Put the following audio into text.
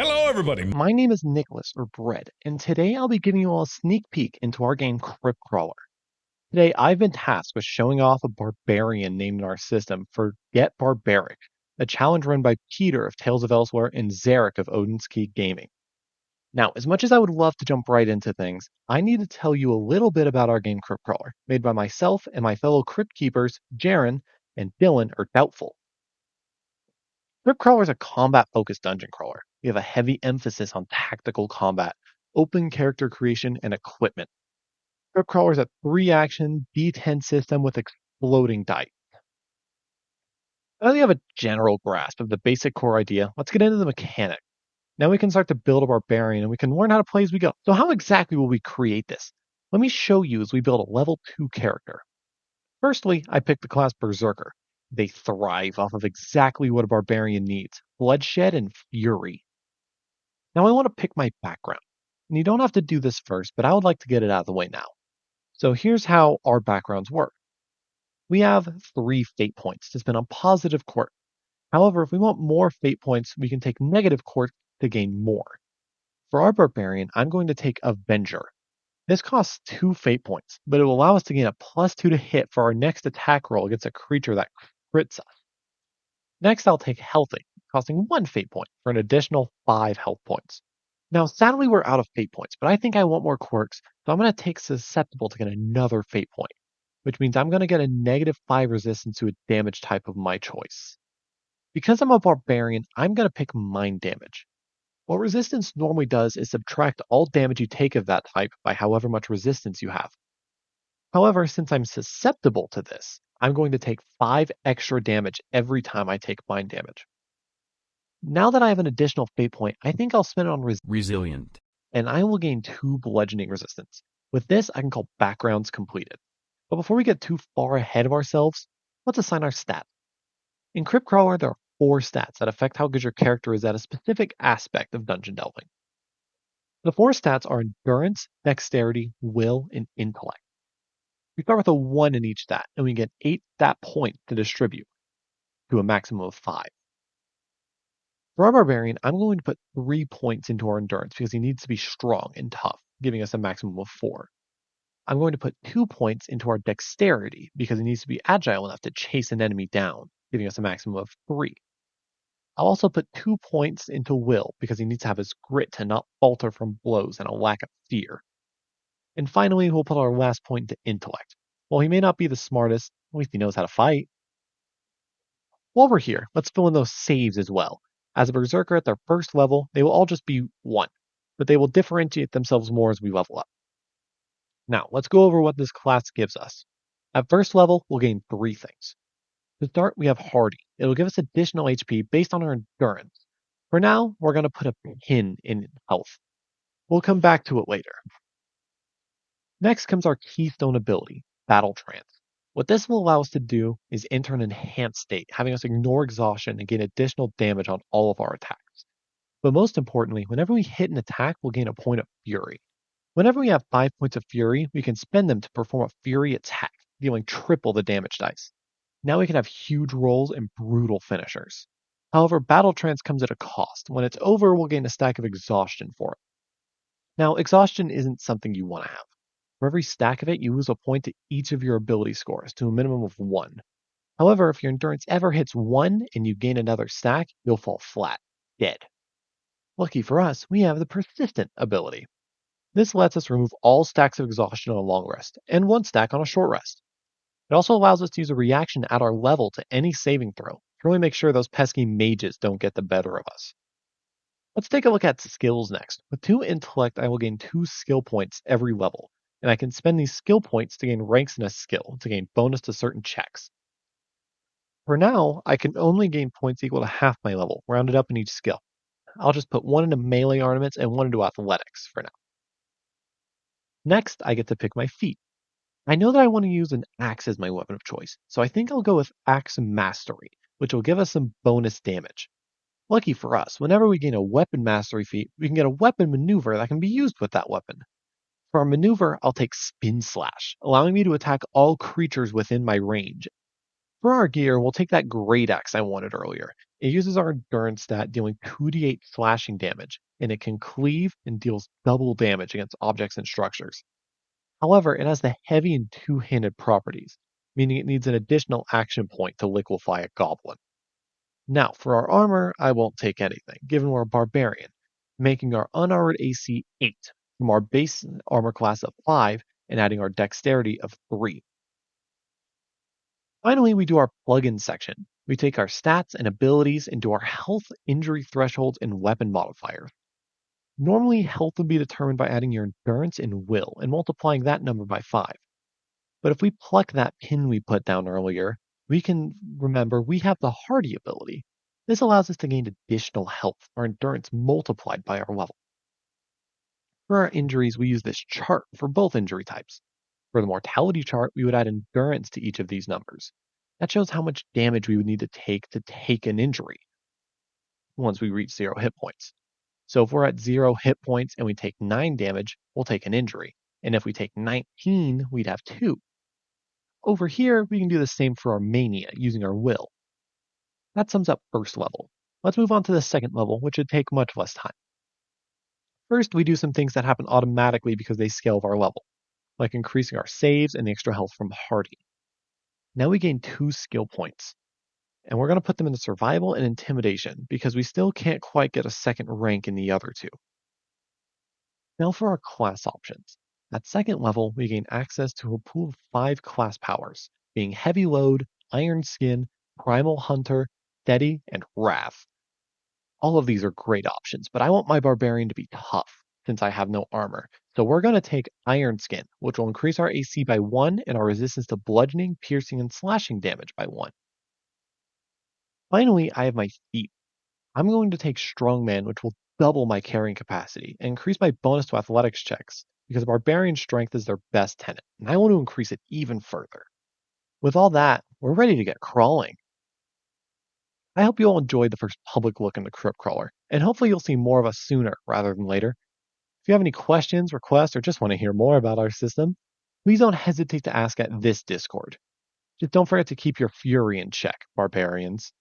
Hello, everybody. My name is Nicholas, or Bread, and today I'll be giving you all a sneak peek into our game Crypt. Today I've been tasked with showing off a barbarian named in our system for Get Barbaric, a challenge run by Peter of Tales of Elsewhere and Zarek of Odin's Key Gaming. Now, as much as I would love to jump right into things, I need to tell you a little bit about our game Crypt, made by myself and my fellow Crypt Keepers, Jaren and Dylan, or Doubtful. Crypt is a combat-focused dungeon crawler. We have a heavy emphasis on tactical combat, open character creation, and equipment. Crypt is a 3-action D10 system with exploding dice. Now that you have a general grasp of the basic core idea, let's get into the mechanics. Now we can start to build a barbarian and we can learn how to play as we go. So how exactly will we create this? Let me show you as we build a level 2 character. Firstly, I picked the class Berzerker. They thrive off of exactly what a barbarian needs: bloodshed and fury. Now I want to pick my background. And you don't have to do this first, but I would like to get it out of the way now. So here's how our backgrounds work. We have 3 fate points to spend on positive quirk. However, if we want more fate points, we can take negative quirk to gain more. For our barbarian, I'm going to take Avenger. This costs 2 fate points, but it will allow us to gain a +2 to hit for our next attack roll against a creature that crits us. Next, I'll take Healthy, costing 1 fate point for an additional 5 health points. Now, sadly, we're out of fate points, but I think I want more quirks, so I'm going to take Susceptible to get another fate point, which means I'm going to get a -5 resistance to a damage type of my choice. Because I'm a barbarian, I'm going to pick Mind Damage. What resistance normally does is subtract all damage you take of that type by however much resistance you have. However, since I'm susceptible to this, I'm going to take 5 extra damage every time I take mind damage. Now that I have an additional fate point, I think I'll spend it on Resilient. and I will gain 2 bludgeoning resistance. With this, I can call backgrounds completed. But before we get too far ahead of ourselves, let's assign our stats. In Crypt Crawler, there are 4 stats that affect how good your character is at a specific aspect of dungeon delving. The 4 stats are Endurance, Dexterity, Will, and Intellect. We start with a 1 in each stat, and we get 8 stat points to distribute to a maximum of 5. For our barbarian, I'm going to put 3 points into our endurance because he needs to be strong and tough, giving us a maximum of 4. I'm going to put 2 points into our dexterity because he needs to be agile enough to chase an enemy down, giving us a maximum of 3. I'll also put 2 points into will because he needs to have his grit to not falter from blows and a lack of fear. And finally, we'll put our last point into intellect. While he may not be the smartest, at least he knows how to fight. While we're here, let's fill in those saves as well. As a Berserker at their first level, they will all just be 1, but they will differentiate themselves more as we level up. Now, let's go over what this class gives us. At first level, we'll gain 3 things. To start, we have Hardy. It'll give us additional HP based on our endurance. For now, we're going to put a pin in health. We'll come back to it later. Next comes our keystone ability, Battle Trance. What this will allow us to do is enter an enhanced state, having us ignore exhaustion and gain additional damage on all of our attacks. But most importantly, whenever we hit an attack, we'll gain a point of Fury. Whenever we have 5 points of Fury, we can spend them to perform a Fury attack, dealing triple the damage dice. Now we can have huge rolls and brutal finishers. However, Battle Trance comes at a cost. When it's over, we'll gain a stack of Exhaustion for it. Now, Exhaustion isn't something you want to have. For every stack of it, you lose a point to each of your ability scores to a minimum of 1. However, if your endurance ever hits 1 and you gain another stack, you'll fall flat, dead. Lucky for us, we have the Persistent ability. This lets us remove all stacks of exhaustion on a long rest, and 1 stack on a short rest. It also allows us to use a reaction at our level to any saving throw, to really make sure those pesky mages don't get the better of us. Let's take a look at skills next. With 2 intellect, I will gain 2 skill points every level, and I can spend these skill points to gain ranks in a skill, to gain bonus to certain checks. For now, I can only gain points equal to half my level, rounded up in each skill. I'll just put 1 into melee ornaments and 1 into athletics for now. Next, I get to pick my feat. I know that I want to use an axe as my weapon of choice, so I think I'll go with Axe Mastery, which will give us some bonus damage. Lucky for us, whenever we gain a weapon mastery feat, we can get a weapon maneuver that can be used with that weapon. For our maneuver, I'll take Spin Slash, allowing me to attack all creatures within my range. For our gear, we'll take that great axe I wanted earlier. It uses our endurance stat, dealing 2d8 slashing damage, and it can cleave and deals double damage against objects and structures. However, it has the heavy and two-handed properties, meaning it needs an additional action point to liquefy a goblin. Now, for our armor, I won't take anything, given we're a barbarian, making our unarmored AC 8 from our base armor class of 5 and adding our dexterity of 3. Finally, we do our plugin section. We take our stats and abilities and do our health, injury thresholds, and weapon modifiers. Normally, health would be determined by adding your endurance and will and multiplying that number by 5. But if we pluck that pin we put down earlier, we can remember we have the hardy ability. This allows us to gain additional health, our endurance multiplied by our level. For our injuries, we use this chart for both injury types. For the mortality chart, we would add endurance to each of these numbers. That shows how much damage we would need to take an injury once we reach 0 hit points. So if we're at 0 hit points and we take 9 damage, we'll take an injury. And if we take 19, we'd have 2. Over here, we can do the same for our mania using our will. That sums up first level. Let's move on to the second level, which should take much less time. First, we do some things that happen automatically because they scale with our level, like increasing our saves and the extra health from Hardy. Now we gain 2 skill points, and we're going to put them into survival and intimidation because we still can't quite get a second rank in the other two. Now for our class options. At second level, we gain access to a pool of 5 class powers, being Heavy Load, Iron Skin, Primal Hunter, Steady, and Wrath. All of these are great options, but I want my Barbarian to be tough since I have no armor. So we're going to take Iron Skin, which will increase our AC by 1 and our resistance to bludgeoning, piercing, and slashing damage by 1. Finally, I have my feet. I'm going to take Strongman, which will double my carrying capacity and increase my bonus to athletics checks because Barbarian strength is their best tenet, and I want to increase it even further. With all that, we're ready to get crawling. I hope you all enjoyed the first public look into Crypt Crawler, and hopefully you'll see more of us sooner rather than later. If you have any questions, requests, or just want to hear more about our system, please don't hesitate to ask at this Discord. Just don't forget to keep your fury in check, barbarians.